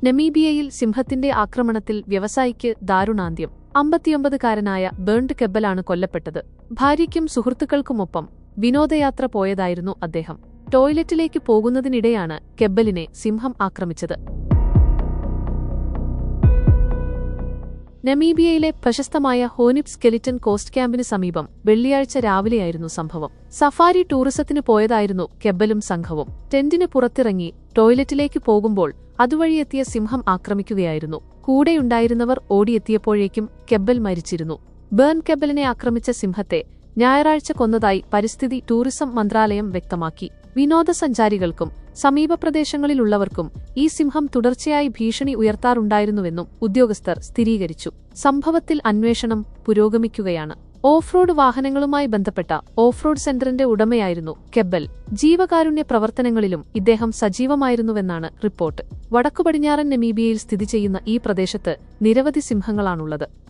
നമീബിയയിൽ സിംഹത്തിന്റെ ആക്രമണത്തിൽ വ്യവസായിക്ക് ദാരുണാന്ത്യം. 59-കാരനായ ബേൺഡ് കെബ്ബലാണ് കൊല്ലപ്പെട്ടത്. ഭാര്യയ്ക്കും സുഹൃത്തുക്കൾക്കുമൊപ്പം വിനോദയാത്ര പോയതായിരുന്നു അദ്ദേഹം. ടോയ്ലറ്റിലേക്ക് പോകുന്നതിനിടെയാണ് കെബ്ബലിനെ സിംഹം ആക്രമിച്ചത്. നമീബിയയിലെ പ്രശസ്തമായ ഹോനിബ് സ്കെലിറ്റൻ കോസ്റ്റ് ക്യാമ്പിന് സമീപം വെള്ളിയാഴ്ച രാവിലെയായിരുന്നു സംഭവം. സഫാരി ടൂറിസത്തിന് പോയതായിരുന്നു കെബ്ബലും സംഘവും. ടെന്റിന് പുറത്തിറങ്ങി ടോയ്ലറ്റിലേക്ക് പോകുമ്പോൾ അതുവഴിയെത്തിയ സിംഹം ആക്രമിക്കുകയായിരുന്നു. കൂടെയുണ്ടായിരുന്നവർ ഓടിയെത്തിയപ്പോഴേക്കും കെബ്ബൽ മരിച്ചിരുന്നു. ബേൺ കെബ്ബലിനെ ആക്രമിച്ച സിംഹത്തെ ഞായറാഴ്ച കൊന്നതായി പരിസ്ഥിതി ടൂറിസം മന്ത്രാലയം വ്യക്തമാക്കി. വിനോദസഞ്ചാരികൾക്കും സമീപ പ്രദേശങ്ങളിലുള്ളവർക്കും ഈ സിംഹം തുടർച്ചയായി ഭീഷണി ഉയർത്താറുണ്ടായിരുന്നുവെന്നും ഉദ്യോഗസ്ഥർ സ്ഥിരീകരിച്ചു. സംഭവത്തിൽ അന്വേഷണം പുരോഗമിക്കുകയാണ്. ഓഫ് റോഡ് വാഹനങ്ങളുമായി ബന്ധപ്പെട്ട ഓഫ് റോഡ് സെന്ററിന്റെ ഉടമയായിരുന്നു കെബ്ബൽ. ജീവകാരുണ്യ പ്രവർത്തനങ്ങളിലും ഇദ്ദേഹം സജീവമായിരുന്നുവെന്നാണ് റിപ്പോർട്ട്. വടക്കുപടിഞ്ഞാറൻ നമീബിയയിൽ സ്ഥിതി ചെയ്യുന്ന ഈ പ്രദേശത്ത് നിരവധി സിംഹങ്ങളാണുള്ളത്.